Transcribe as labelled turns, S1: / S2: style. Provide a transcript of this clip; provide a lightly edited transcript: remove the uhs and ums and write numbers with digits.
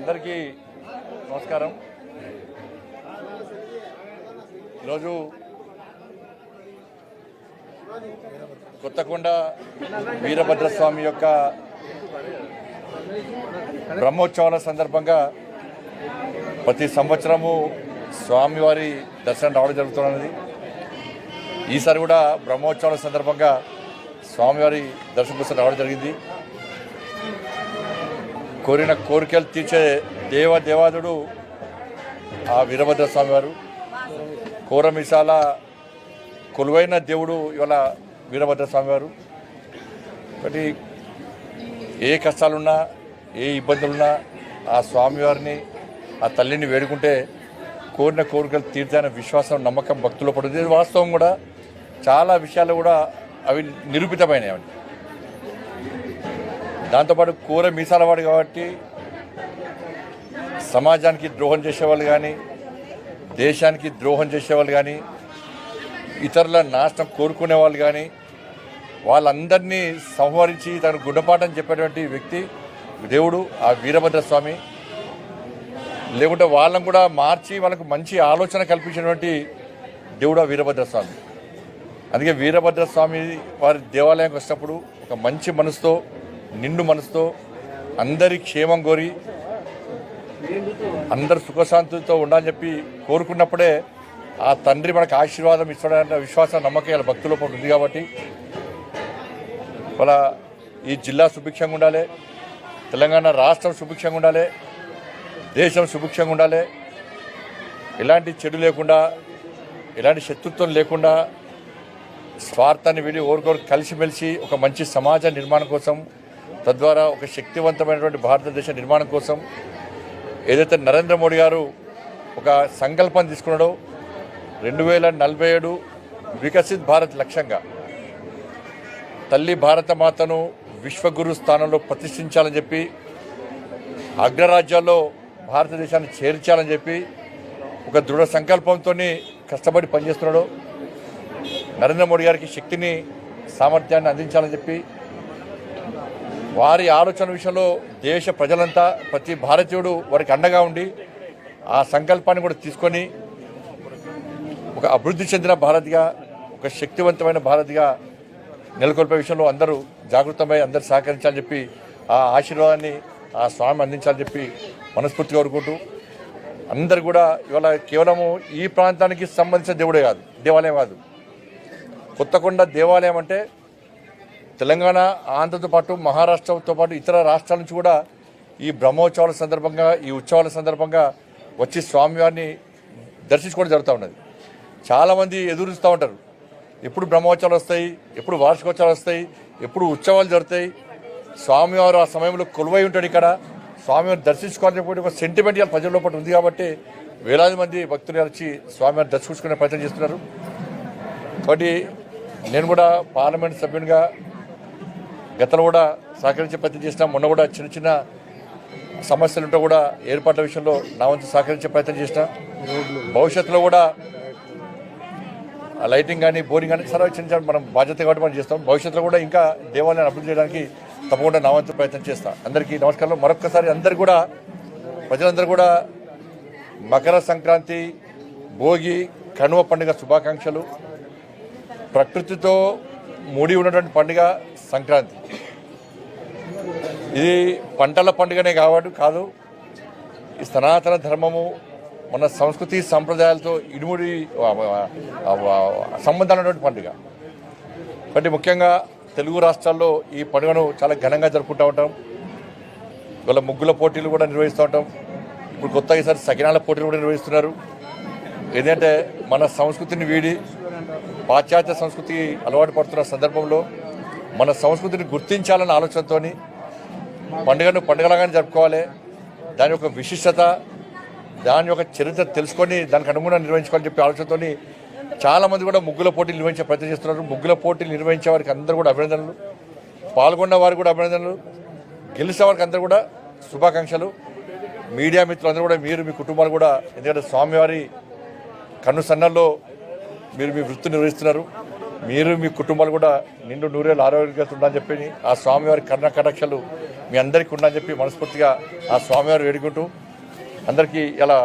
S1: అందరికీ నమస్కారం. ఈరోజు కొత్తకొండ వీరభద్రస్వామి యొక్క బ్రహ్మోత్సవాల సందర్భంగా ప్రతి సంవత్సరము స్వామివారి దర్శనం రావడం జరుగుతున్నది. ఈసారి కూడా బ్రహ్మోత్సవాల సందర్భంగా స్వామివారి దర్శనం కోసం రావడం జరిగింది. కోరిన కోరికలు తీర్చే దేవాదుడు ఆ వీరభద్ర స్వామి వారు. కోరమిసాల కొలువైన దేవుడు ఇవాళ వీరభద్ర స్వామి వారు. కాబట్టి ఏ కష్టాలున్నా ఏ ఇబ్బందులున్నా ఆ స్వామివారిని ఆ తల్లిని వేడుకుంటే కోరిన కోరికలు తీర్చాయన్న విశ్వాసం నమ్మకం భక్తుల్లో పడుతుంది. వాస్తవం కూడా చాలా విషయాలు కూడా అవి నిరూపితమైనవి. దాంతోపాటు కూర మీసాలవాడు కాబట్టి సమాజానికి ద్రోహం చేసేవాళ్ళు కానీ దేశానికి ద్రోహం చేసేవాళ్ళు కానీ ఇతరుల నాశనం కోరుకునే వాళ్ళు కానీ వాళ్ళందరినీ సంహరించి తన గుణపాఠం చెప్పేటువంటి వ్యక్తి దేవుడు ఆ వీరభద్ర స్వామి. లేకుంటే వాళ్ళని కూడా మార్చి వాళ్ళకు మంచి ఆలోచన కల్పించినటువంటి దేవుడు ఆ వీరభద్ర స్వామి. అందుకే వీరభద్ర స్వామి వారి దేవాలయానికి వచ్చినప్పుడు ఒక మంచి మనసుతో నిండు మనసుతో అందరి క్షేమం కోరి అందరు సుఖశాంతులతో ఉండాలని చెప్పి కోరుకున్నప్పుడే ఆ తండ్రి మనకు ఆశీర్వాదం ఇస్తాడన్న విశ్వాసం నమ్మకం భక్తుల పాటు ఉంది. కాబట్టి వాళ్ళ ఈ జిల్లా సుభిక్షంగా ఉండాలి, తెలంగాణ రాష్ట్రం సుభిక్షంగా ఉండాలి, దేశం సుభిక్షంగా ఉండాలి. ఎలాంటి చెడు లేకుండా ఎలాంటి శత్రుత్వం లేకుండా స్వార్థాన్ని వీడి ఓరికొరికి కలిసిమెలిసి ఒక మంచి సమాజ నిర్మాణం కోసం తద్వారా ఒక శక్తివంతమైనటువంటి భారతదేశ నిర్మాణం కోసం ఏదైతే నరేంద్ర మోడీ గారు ఒక సంకల్పం తీసుకున్నాడో 2047 వికసిత్ భారత్ లక్ష్యంగా తల్లి భారతమాతను విశ్వగురు స్థానంలో ప్రతిష్ఠించాలని చెప్పి అగ్రరాజ్యాల్లో భారతదేశాన్ని చేర్చాలని చెప్పి ఒక దృఢ సంకల్పంతో కష్టపడి పనిచేస్తున్నాడు. నరేంద్ర మోడీ గారికి శక్తిని సామర్థ్యాన్ని అందించాలని చెప్పి వారి ఆలోచన విషయంలో దేశ ప్రజలంతా ప్రతి భారతీయుడు వారికి అండగా ఉండి ఆ సంకల్పాన్ని కూడా తీసుకొని ఒక అభివృద్ధి చెందిన భారత్గా ఒక శక్తివంతమైన భారత్గా నెలకొల్పే విషయంలో అందరూ జాగృతమై అందరూ సహకరించాలని చెప్పి ఆ ఆశీర్వాదాన్ని ఆ స్వామి అందించాలని చెప్పి మనస్ఫూర్తిగా కోరుకుంటూ అందరు కూడా ఇవాళ కేవలము ఈ ప్రాంతానికి సంబంధించిన దేవుడే కాదు, దేవాలయం కాదు. కొత్తకొండ దేవాలయం అంటే తెలంగాణ ఆంధ్రతో పాటు మహారాష్ట్రతో పాటు ఇతర రాష్ట్రాల నుంచి కూడా ఈ బ్రహ్మోత్సవాల సందర్భంగా ఈ ఉత్సవాల సందర్భంగా వచ్చి స్వామివారిని దర్శించుకోవడం జరుగుతూ ఉన్నది. చాలామంది ఎదురుస్తూ ఉంటారు, ఎప్పుడు బ్రహ్మోత్సవాలు వస్తాయి, ఎప్పుడు వార్షికోత్సవాలు వస్తాయి, ఎప్పుడు ఉత్సవాలు జరుగుతాయి. స్వామివారు ఆ సమయంలో కొలువై ఉంటాడు. ఇక్కడ స్వామివారిని దర్శించుకోవాలని ఒక సెంటిమెంట్ ప్రజల లోపల ఉంది. కాబట్టి వేలాది మంది భక్తులు వచ్చి స్వామివారిని దర్శించుకునే ప్రయత్నం చేస్తున్నారు. కాబట్టి నేను కూడా పార్లమెంట్ సభ్యునిగా గతంలో కూడా సహకరించే ప్రయత్నం చేసినా, మొన్న కూడా చిన్న చిన్న సమస్యలు ఉంటే కూడా ఏర్పాట్ల విషయంలో నా వంతు సహకరించే ప్రయత్నం చేసిన. భవిష్యత్తులో కూడా లైటింగ్ కానీ బోరింగ్ కానీ సరే చిన్న చిన్న మనం బాధ్యత కాబట్టి మనం చేస్తాం. భవిష్యత్తులో కూడా ఇంకా దేవాలయాన్ని అభివృద్ధి చేయడానికి తప్పకుండా నా వంతు ప్రయత్నం చేస్తాను. అందరికీ నమస్కారం. మరొక్కసారి అందరు కూడా ప్రజలందరూ కూడా మకర సంక్రాంతి, భోగి, కనుమ పండుగ శుభాకాంక్షలు. ప్రకృతితో ముడి ఉన్నటువంటి పండుగ సంక్రాంతి. ఇది పంటల పండుగనే కాదు, ఈ సనాతన ధర్మము మన సంస్కృతి సంప్రదాయాలతో ఇడుముడి సంబంధాలైనటువంటి పండుగ. కాబట్టి ముఖ్యంగా తెలుగు రాష్ట్రాల్లో ఈ పండుగను చాలా ఘనంగా జరుపుకుంటూ ఉంటాం. ఇవాళ ముగ్గుల పోటీలు కూడా నిర్వహిస్తూ ఉంటాం. ఇప్పుడు కొత్తగా ఈసారి సకినాల పోటీలు కూడా నిర్వహిస్తున్నారు. ఏంటంటే మన సంస్కృతిని వీడి పాశ్చాత్య సంస్కృతి అలవాటు పడుతున్న సందర్భంలో మన సంస్కృతిని గుర్తించాలన్న ఆలోచనతో పండుగను పండుగలాగానే జరుపుకోవాలి. దాని యొక్క విశిష్టత, దాని యొక్క చరిత్ర తెలుసుకొని దానికి అనుగుణంగా నిర్వహించుకోవాలని చెప్పి ఆలోచనతో చాలామంది కూడా ముగ్గుల పోటీలు నిర్వహించే ప్రయత్నం చేస్తున్నారు. ముగ్గుల పోటీలు నిర్వహించే వారికి అందరూ కూడా అభినందనలు, పాల్గొన్న వారికి కూడా అభినందనలు, గెలిచిన వారికి అందరూ కూడా శుభాకాంక్షలు. మీడియా మిత్రులందరూ కూడా మీరు మీ కుటుంబాలు కూడా, ఎందుకంటే స్వామివారి కన్ను సన్నల్లో మీరు మీ వృత్తి నిర్వహిస్తున్నారు. మీరు మీ కుటుంబాలు కూడా నిండు నూరేళ్ళు ఆరోగ్యంగా ఉండాలని చెప్పి ఆ స్వామివారి కరుణ కటాక్షలు మీ అందరికీ ఉండాలని చెప్పి మనస్ఫూర్తిగా ఆ స్వామివారు వేడుకుంటూ అందరికీ ఇలా